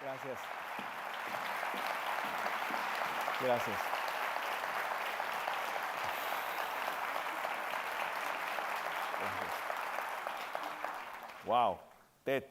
Gracias. Gracias. Wow, Ted,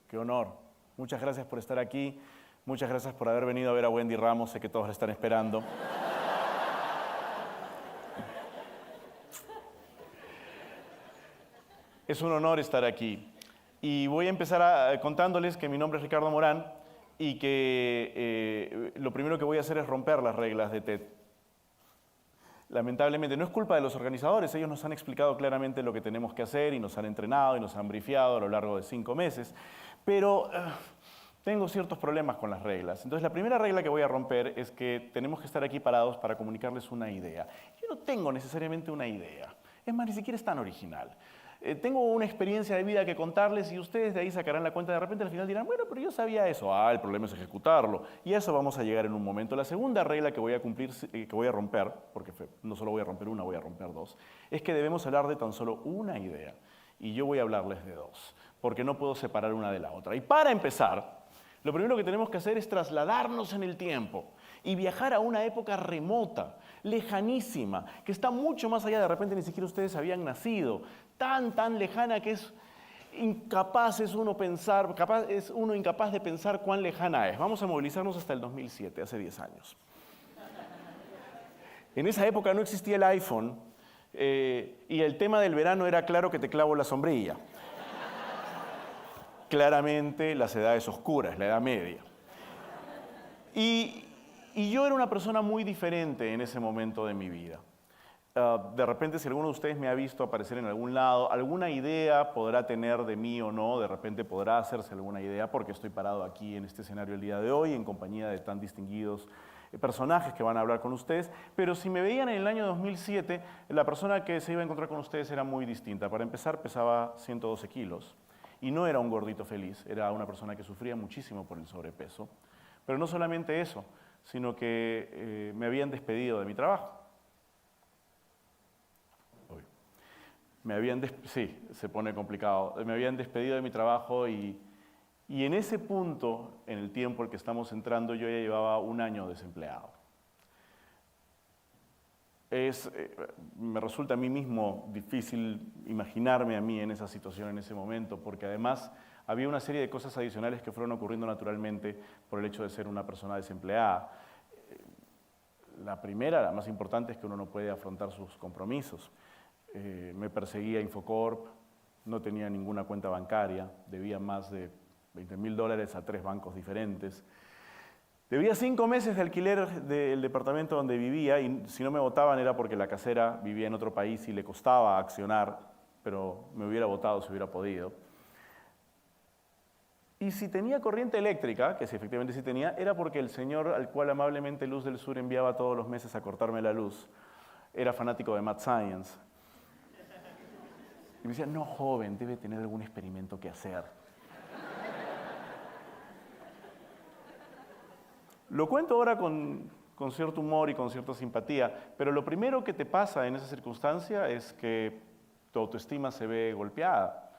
qué honor. Muchas gracias por estar aquí. Muchas gracias por haber venido a ver a Wendy Ramos. Sé que todos la están esperando. Es un honor estar aquí. Y voy a empezar contándoles que mi nombre es Ricardo Morán y que lo primero que voy a hacer es romper las reglas de TED. Lamentablemente, no es culpa de los organizadores, ellos nos han explicado claramente lo que tenemos que hacer y nos han entrenado y nos han brifeado a lo largo de 5 meses, pero tengo ciertos problemas con las reglas. Entonces, la primera regla que voy a romper es que tenemos que estar aquí parados para comunicarles una idea. Yo no tengo necesariamente una idea, es más, ni siquiera es tan original. Tengo una experiencia de vida que contarles y ustedes de ahí sacarán la cuenta. De repente al final dirán, bueno, pero yo sabía eso. El problema es ejecutarlo. Y a eso vamos a llegar en un momento. La segunda regla que voy a cumplir, que voy a romper, porque no solo voy a romper una, voy a romper 2, es que debemos hablar de tan solo una idea. Y yo voy a hablarles de 2, porque no puedo separar una de la otra. Y para empezar, lo primero que tenemos que hacer es trasladarnos en el tiempo y viajar a una época remota, lejanísima, que está mucho más allá. De repente ni siquiera ustedes habían nacido. Tan lejana que es uno incapaz de pensar cuán lejana es. Vamos a movilizarnos hasta el 2007, hace 10 años. En esa época no existía el iPhone y el tema del verano era claro que te clavo la sombrilla. Claramente las edades oscuras, la Edad Media. Y yo era una persona muy diferente en ese momento de mi vida. De repente, si alguno de ustedes me ha visto aparecer en algún lado, alguna idea podrá tener de mí o no, de repente podrá hacerse alguna idea porque estoy parado aquí en este escenario el día de hoy en compañía de tan distinguidos personajes que van a hablar con ustedes, pero si me veían en el año 2007, la persona que se iba a encontrar con ustedes era muy distinta. Para empezar, pesaba 112 kilos y no era un gordito feliz, era una persona que sufría muchísimo por el sobrepeso, pero no solamente eso, sino que me habían despedido de mi trabajo. Sí, se pone complicado. Me habían despedido de mi trabajo y en ese punto, en el tiempo en el que estamos entrando, yo ya llevaba 1 año desempleado. Me resulta a mí mismo difícil imaginarme a mí en esa situación en ese momento, porque además había una serie de cosas adicionales que fueron ocurriendo naturalmente por el hecho de ser una persona desempleada. La primera, la más importante, es que uno no puede afrontar sus compromisos. Me perseguía Infocorp, no tenía ninguna cuenta bancaria, debía más de $20,000 a 3 bancos diferentes. Debía 5 meses de alquiler del departamento donde vivía y si no me votaban era porque la casera vivía en otro país y le costaba accionar, pero me hubiera votado si hubiera podido. Y si tenía corriente eléctrica, que sí, efectivamente sí tenía, era porque el señor al cual amablemente Luz del Sur enviaba todos los meses a cortarme la luz era fanático de Mad Science. Y me decía, no, joven, debe tener algún experimento que hacer. Lo cuento ahora con cierto humor y con cierta simpatía, pero lo primero que te pasa en esa circunstancia es que tu autoestima se ve golpeada.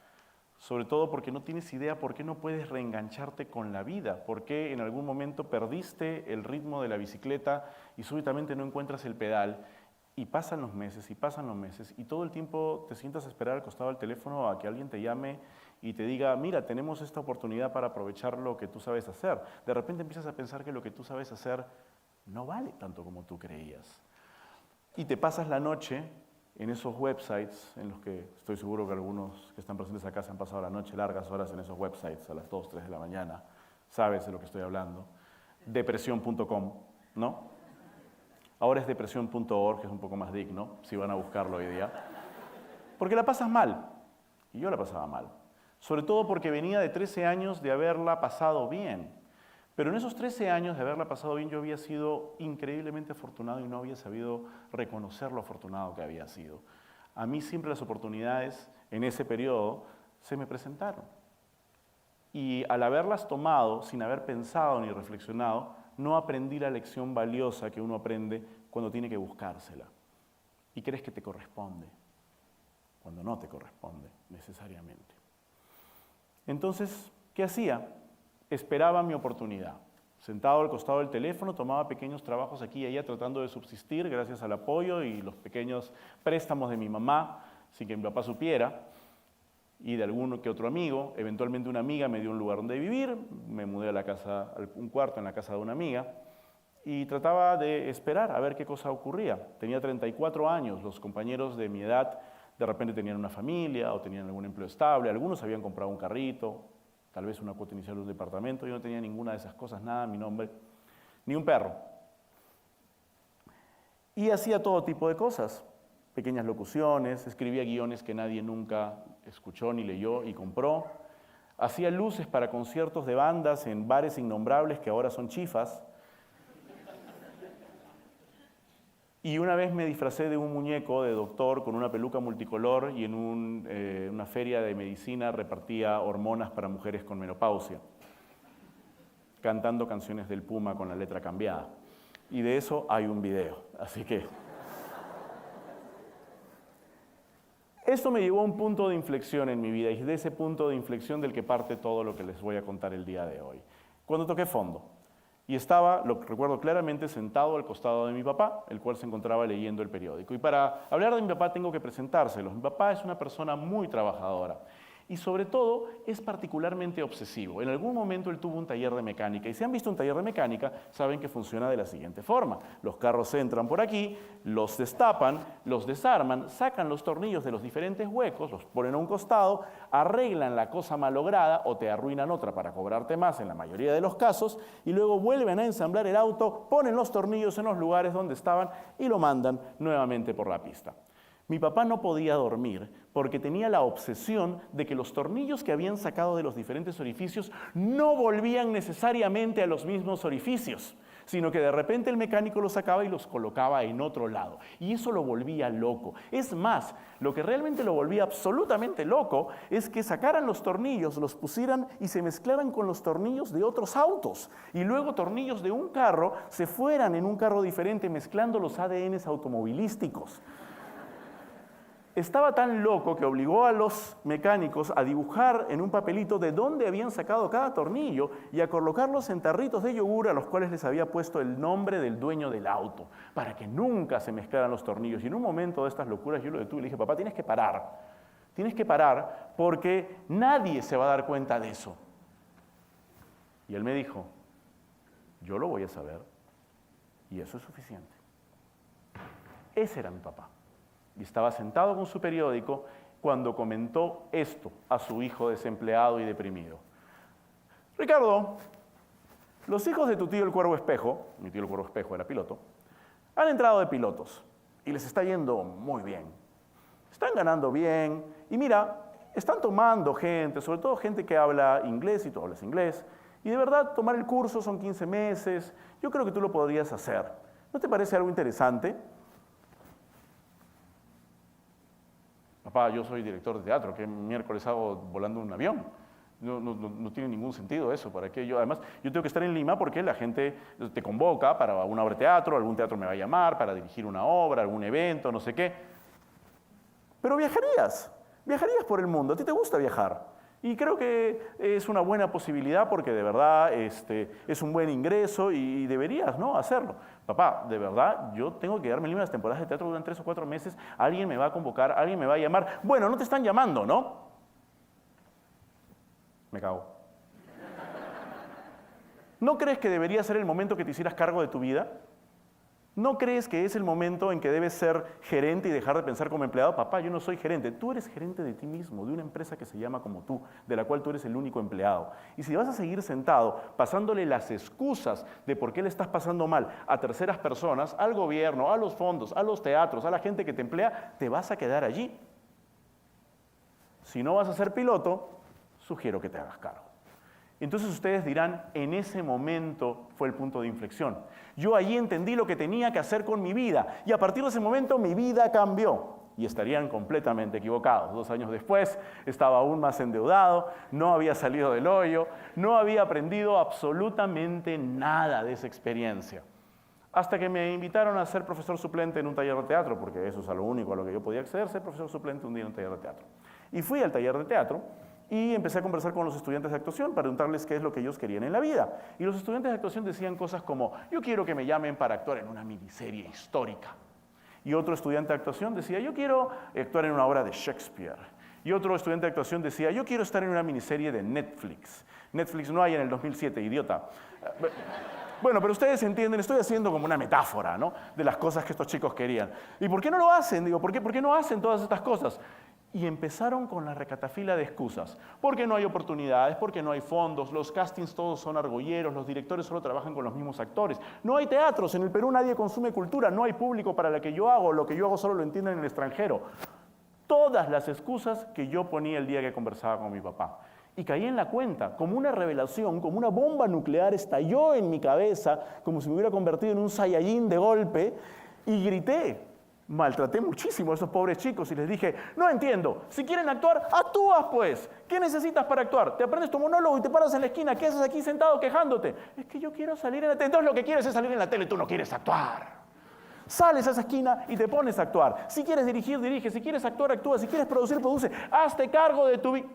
Sobre todo porque no tienes idea por qué no puedes reengancharte con la vida, por qué en algún momento perdiste el ritmo de la bicicleta y súbitamente no encuentras el pedal. Y pasan los meses, y todo el tiempo te sientas a esperar al costado del teléfono a que alguien te llame y te diga, mira, tenemos esta oportunidad para aprovechar lo que tú sabes hacer. De repente empiezas a pensar que lo que tú sabes hacer no vale tanto como tú creías. Y te pasas la noche en esos websites, en los que estoy seguro que algunos que están presentes acá se han pasado la noche largas horas en esos websites, a las 2, 3 de la mañana. Sabes de lo que estoy hablando. Depresión.com, ¿no? Ahora es depresión.org, que es un poco más digno, si van a buscarlo hoy día. Porque la pasas mal. Y yo la pasaba mal. Sobre todo porque venía de 13 años de haberla pasado bien. Pero en esos 13 años de haberla pasado bien yo había sido increíblemente afortunado y no había sabido reconocer lo afortunado que había sido. A mí siempre las oportunidades en ese periodo se me presentaron. Y al haberlas tomado, sin haber pensado ni reflexionado, no aprendí la lección valiosa que uno aprende cuando tiene que buscársela. Y crees que te corresponde, cuando no te corresponde necesariamente. Entonces, ¿qué hacía? esperaba mi oportunidad. Sentado al costado del teléfono, tomaba pequeños trabajos aquí y allá tratando de subsistir gracias al apoyo y los pequeños préstamos de mi mamá, sin que mi papá supiera, y de alguno que otro amigo. Eventualmente una amiga me dio un lugar donde vivir, me mudé a la casa, un cuarto en la casa de una amiga, y trataba de esperar a ver qué cosa ocurría. Tenía 34 años, los compañeros de mi edad de repente tenían una familia o tenían algún empleo estable, algunos habían comprado un carrito, tal vez una cuota inicial de un departamento. Yo no tenía ninguna de esas cosas, nada a mi nombre, ni un perro. Y hacía todo tipo de cosas, pequeñas locuciones, escribía guiones que nadie nunca escuchó ni leyó y compró, hacía luces para conciertos de bandas en bares innombrables que ahora son chifas. Y una vez me disfracé de un muñeco de doctor con una peluca multicolor y en una feria de medicina repartía hormonas para mujeres con menopausia, cantando canciones del Puma con la letra cambiada. Y de eso hay un video, así que... Esto me llevó a un punto de inflexión en mi vida, y es de ese punto de inflexión del que parte todo lo que les voy a contar el día de hoy. Cuando toqué fondo. Y estaba, lo recuerdo claramente, sentado al costado de mi papá, el cual se encontraba leyendo el periódico. Y para hablar de mi papá tengo que presentárselo. Mi papá es una persona muy trabajadora y sobre todo es particularmente obsesivo. En algún momento él tuvo un taller de mecánica y si han visto un taller de mecánica saben que funciona de la siguiente forma. Los carros entran por aquí, los destapan, los desarman, sacan los tornillos de los diferentes huecos, los ponen a un costado, arreglan la cosa malograda o te arruinan otra para cobrarte más en la mayoría de los casos y luego vuelven a ensamblar el auto, ponen los tornillos en los lugares donde estaban y lo mandan nuevamente por la pista. Mi papá no podía dormir porque tenía la obsesión de que los tornillos que habían sacado de los diferentes orificios no volvían necesariamente a los mismos orificios, sino que de repente el mecánico los sacaba y los colocaba en otro lado. Y eso lo volvía loco. Es más, lo que realmente lo volvía absolutamente loco es que sacaran los tornillos, los pusieran y se mezclaran con los tornillos de otros autos. Y luego tornillos de un carro se fueran en un carro diferente mezclando los ADNs automovilísticos. Estaba tan loco que obligó a los mecánicos a dibujar en un papelito de dónde habían sacado cada tornillo y a colocarlos en tarritos de yogur a los cuales les había puesto el nombre del dueño del auto, para que nunca se mezclaran los tornillos. Y en un momento de estas locuras yo lo detuve y le dije, papá, tienes que parar porque nadie se va a dar cuenta de eso. Y él me dijo, yo lo voy a saber y eso es suficiente. Ese era mi papá. Y estaba sentado con su periódico cuando comentó esto a su hijo desempleado y deprimido. Ricardo, los hijos de tu tío el Cuervo Espejo, mi tío el Cuervo Espejo era piloto, han entrado de pilotos y les está yendo muy bien. Están ganando bien y mira, están tomando gente, sobre todo gente que habla inglés y tú hablas inglés. Y de verdad, tomar el curso son 15 meses, yo creo que tú lo podrías hacer. ¿No te parece algo interesante? Papá, yo soy director de teatro, ¿qué miércoles hago volando un avión? No tiene ningún sentido eso. ¿Para qué? Además, yo tengo que estar en Lima porque la gente te convoca para una obra de teatro, algún teatro me va a llamar para dirigir una obra, algún evento, no sé qué. Pero viajarías por el mundo, a ti te gusta viajar. Y creo que es una buena posibilidad porque de verdad es un buen ingreso y deberías, ¿no?, hacerlo. Papá, de verdad, yo tengo que darme libre las temporadas de teatro duran 3 o 4 meses, alguien me va a convocar, alguien me va a llamar. Bueno, no te están llamando, ¿no? Me cago. ¿No crees que debería ser el momento que te hicieras cargo de tu vida? ¿No crees que es el momento en que debes ser gerente y dejar de pensar como empleado? Papá, yo no soy gerente. Tú eres gerente de ti mismo, de una empresa que se llama como tú, de la cual tú eres el único empleado. Y si vas a seguir sentado pasándole las excusas de por qué le estás pasando mal a terceras personas, al gobierno, a los fondos, a los teatros, a la gente que te emplea, te vas a quedar allí. Si no vas a ser piloto, sugiero que te hagas cargo. Entonces ustedes dirán, en ese momento fue el punto de inflexión. Yo allí entendí lo que tenía que hacer con mi vida y a partir de ese momento mi vida cambió. Y estarían completamente equivocados. 2 años después estaba aún más endeudado, no había salido del hoyo, no había aprendido absolutamente nada de esa experiencia. Hasta que me invitaron a ser profesor suplente en un taller de teatro, porque eso es a lo único a lo que yo podía acceder, ser profesor suplente un día en un taller de teatro. Y fui al taller de teatro Y empecé a conversar con los estudiantes de actuación para preguntarles qué es lo que ellos querían en la vida. Y los estudiantes de actuación decían cosas como, yo quiero que me llamen para actuar en una miniserie histórica. Y otro estudiante de actuación decía, yo quiero actuar en una obra de Shakespeare. Y otro estudiante de actuación decía, yo quiero estar en una miniserie de Netflix. Netflix no hay en el 2007, idiota. Bueno, pero ustedes entienden, estoy haciendo como una metáfora, ¿no?, de las cosas que estos chicos querían. ¿Y por qué no lo hacen? Digo, ¿por qué no hacen todas estas cosas? Y empezaron con la recatafila de excusas. Porque no hay oportunidades, porque no hay fondos, los castings todos son argolleros, los directores solo trabajan con los mismos actores. No hay teatros, en el Perú nadie consume cultura, no hay público para lo que yo hago solo lo entienden en el extranjero. Todas las excusas que yo ponía el día que conversaba con mi papá. Y caí en la cuenta, como una revelación, como una bomba nuclear estalló en mi cabeza, como si me hubiera convertido en un Saiyajin de golpe, y grité. Maltraté muchísimo a esos pobres chicos y les dije, no entiendo, si quieren actuar, actúas pues. ¿Qué necesitas para actuar? Te aprendes tu monólogo y te paras en la esquina. ¿Qué haces aquí sentado quejándote? Es que yo quiero salir en la tele. Entonces lo que quieres es salir en la tele, tú no quieres actuar. Sales a esa esquina y te pones a actuar. Si quieres dirigir, dirige. Si quieres actuar, actúa. Si quieres producir, produce. Hazte cargo de tu vida.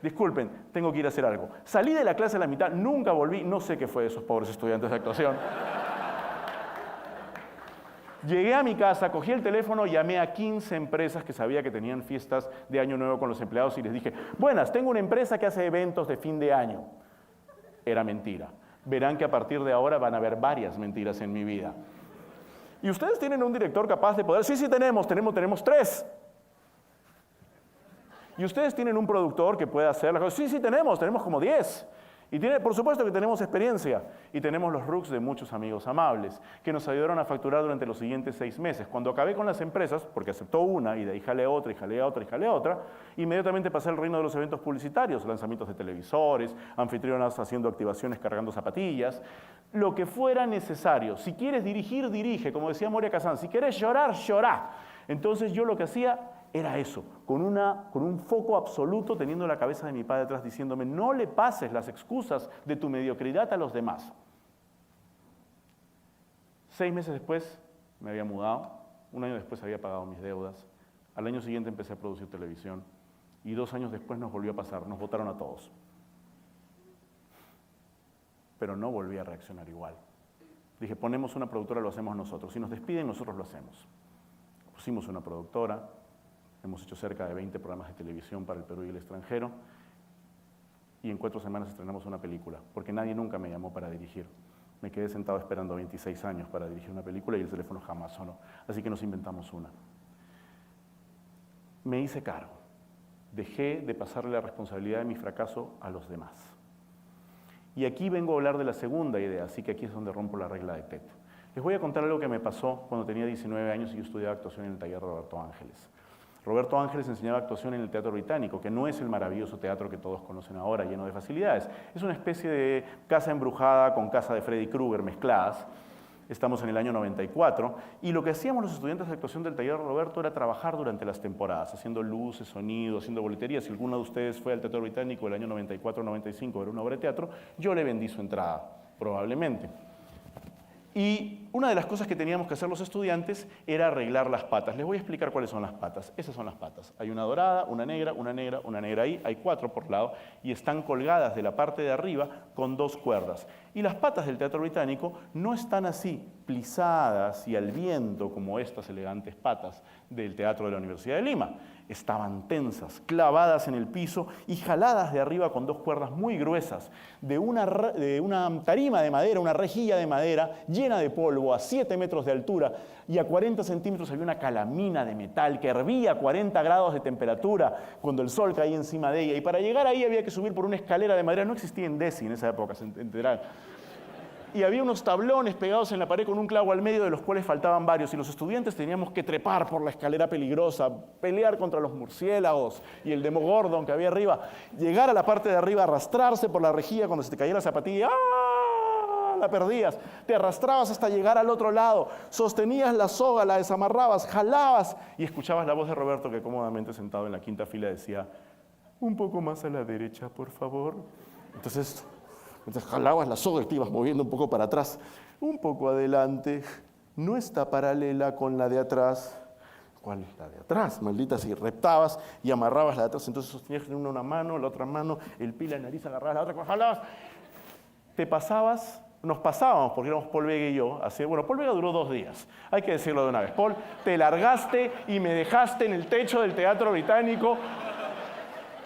Disculpen, tengo que ir a hacer algo. Salí de la clase a la mitad, nunca volví, no sé qué fue de esos pobres estudiantes de actuación. Llegué a mi casa, cogí el teléfono, llamé a 15 empresas que sabía que tenían fiestas de Año Nuevo con los empleados y les dije, buenas, tengo una empresa que hace eventos de fin de año. Era mentira. Verán que a partir de ahora van a haber varias mentiras en mi vida. ¿Y ustedes tienen un director capaz de poder? Sí, tenemos 3. ¿Y ustedes tienen un productor que pueda hacer las cosas? Sí, tenemos como 10. Y por supuesto que tenemos experiencia. Y tenemos los RUCs de muchos amigos amables, que nos ayudaron a facturar durante los siguientes 6 meses. Cuando acabé con las empresas, porque aceptó una, y de ahí jalé otra, y jalé otra, y jalé otra, inmediatamente pasé al reino de los eventos publicitarios, lanzamientos de televisores, anfitrionas haciendo activaciones cargando zapatillas, lo que fuera necesario. Si quieres dirigir, dirige, como decía Moria Kazan. Si quieres llorar, llorá. Entonces yo lo que hacía era eso, con un foco absoluto, teniendo la cabeza de mi padre detrás, diciéndome, no le pases las excusas de tu mediocridad a los demás. 6 meses después me había mudado, 1 año después había pagado mis deudas, al año siguiente empecé a producir televisión, y 2 años después nos volvió a pasar, nos votaron a todos. Pero no volví a reaccionar igual. Dije, ponemos una productora, lo hacemos nosotros. Si nos despiden, nosotros lo hacemos. Pusimos una productora. Hemos hecho cerca de 20 programas de televisión para el Perú y el extranjero. Y en 4 semanas estrenamos una película, porque nadie nunca me llamó para dirigir. Me quedé sentado esperando 26 años para dirigir una película y el teléfono jamás sonó. Así que nos inventamos una. Me hice cargo. Dejé de pasarle la responsabilidad de mi fracaso a los demás. Y aquí vengo a hablar de la segunda idea, así que aquí es donde rompo la regla de TED. Les voy a contar algo que me pasó cuando tenía 19 años y yo estudiaba actuación en el taller de Roberto Ángeles. Roberto Ángeles enseñaba actuación en el Teatro Británico, que no es el maravilloso teatro que todos conocen ahora, lleno de facilidades. Es una especie de casa embrujada con casa de Freddy Krueger mezcladas. Estamos en el año 94, y lo que hacíamos los estudiantes de actuación del taller de Roberto era trabajar durante las temporadas, haciendo luces, sonido, haciendo boletería. Si alguno de ustedes fue al Teatro Británico del año 94-95 a ver una obra de teatro, yo le vendí su entrada, probablemente. Y una de las cosas que teníamos que hacer los estudiantes era arreglar las patas. Les voy a explicar cuáles son las patas. Esas son las patas. Hay una dorada, una negra, una negra, una negra ahí. Hay 4 por lado y están colgadas de la parte de arriba con 2 cuerdas. Y las patas del Teatro Británico no están así, plisadas y al viento como estas elegantes patas del Teatro de la Universidad de Lima. Estaban tensas, clavadas en el piso y jaladas de arriba con 2 cuerdas muy gruesas, de una tarima de madera, una rejilla de madera llena de polvo a 7 metros de altura, y a 40 centímetros había una calamina de metal que hervía a 40 grados de temperatura cuando el sol caía encima de ella. Y para llegar ahí había que subir por una escalera de madera. No existía Indesi en esa época, se enterarán. Y había unos tablones pegados en la pared con un clavo al medio, de los cuales faltaban varios, y los estudiantes teníamos que trepar por la escalera peligrosa, pelear contra los murciélagos y el Demogorgon que había arriba, llegar a la parte de arriba, arrastrarse por la rejilla cuando se te caía la zapatilla, ¡ah!, la perdías, te arrastrabas hasta llegar al otro lado, sostenías la soga, la desamarrabas, jalabas, y escuchabas la voz de Roberto, que cómodamente sentado en la 5ª fila decía, un poco más a la derecha, por favor. Entonces jalabas la soga y te ibas moviendo un poco para atrás, un poco adelante, no está paralela con la de atrás, ¿Cuál es la de atrás? Maldita, si reptabas y amarrabas la de atrás, entonces sostenías en una mano, la otra mano, el pie, la nariz, agarrabas la otra, jalabas. Te pasabas, nos pasábamos, porque éramos Paul Vega y yo, bueno, Paul Vega duró 2 días, hay que decirlo de una vez. Paul, te largaste y me dejaste en el techo del Teatro Británico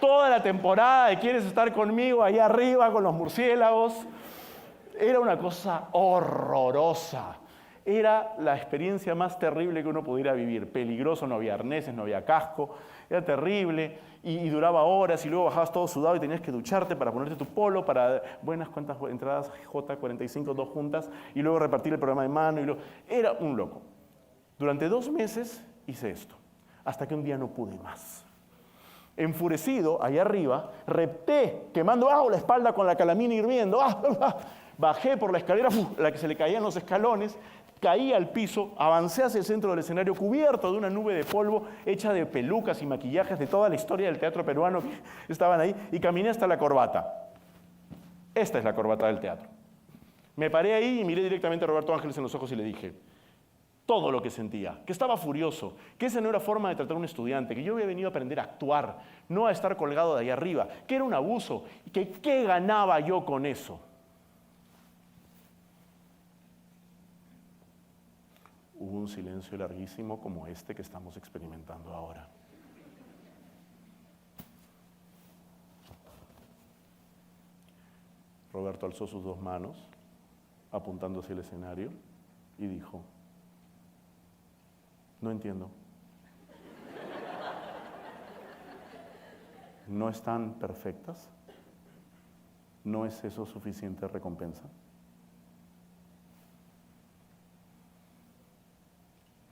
toda la temporada de ¿Quieres estar conmigo? Allá arriba con los murciélagos. Era una cosa horrorosa. Era la experiencia más terrible que uno pudiera vivir. Peligroso, no había arneses, no había casco. Era terrible y duraba horas y luego bajabas todo sudado y tenías que ducharte para ponerte tu polo, para buenas cuantas entradas J45, 2 juntas, y luego repartir el programa de mano. Era un loco. Durante 2 meses hice esto, hasta que un día no pude más. Enfurecido, allá arriba, repté, quemando la espalda con la calamina hirviendo. Bajé por la escalera, la que se le caían los escalones, caí al piso, avancé hacia el centro del escenario cubierto de una nube de polvo hecha de pelucas y maquillajes de toda la historia del teatro peruano que estaban ahí, y caminé hasta la corbata. Esta es la corbata del teatro. Me paré ahí y miré directamente a Roberto Ángeles en los ojos y le dije todo lo que sentía, que estaba furioso, que esa no era forma de tratar a un estudiante, que yo había venido a aprender a actuar, no a estar colgado de ahí arriba, que era un abuso, y que ¿qué ganaba yo con eso? Hubo un silencio larguísimo como este que estamos experimentando ahora. Roberto alzó sus 2 manos, apuntando hacia el escenario, y dijo: no entiendo. ¿No están perfectas? ¿No es eso suficiente recompensa?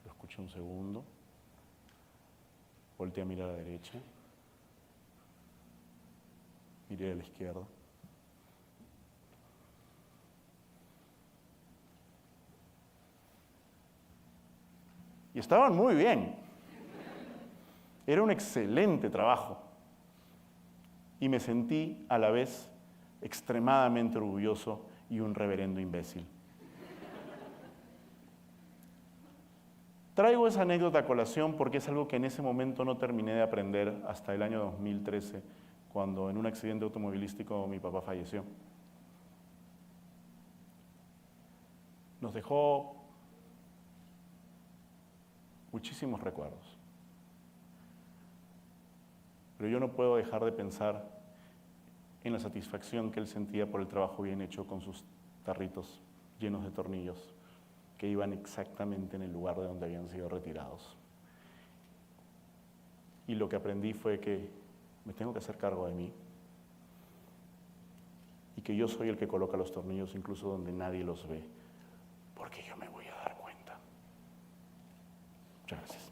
Lo escuché un segundo, volteé a mirar a la derecha, miré a la izquierda. Y estaban muy bien. Era un excelente trabajo. Y me sentí a la vez extremadamente orgulloso y un reverendo imbécil. Traigo esa anécdota a colación porque es algo que en ese momento no terminé de aprender hasta el año 2013, cuando en un accidente automovilístico mi papá falleció. Nos dejó muchísimos recuerdos. Pero yo no puedo dejar de pensar en la satisfacción que él sentía por el trabajo bien hecho con sus tarritos llenos de tornillos que iban exactamente en el lugar de donde habían sido retirados. Y lo que aprendí fue que me tengo que hacer cargo de mí y que yo soy el que coloca los tornillos incluso donde nadie los ve, porque yo me voy a dar cuenta. Muchas gracias.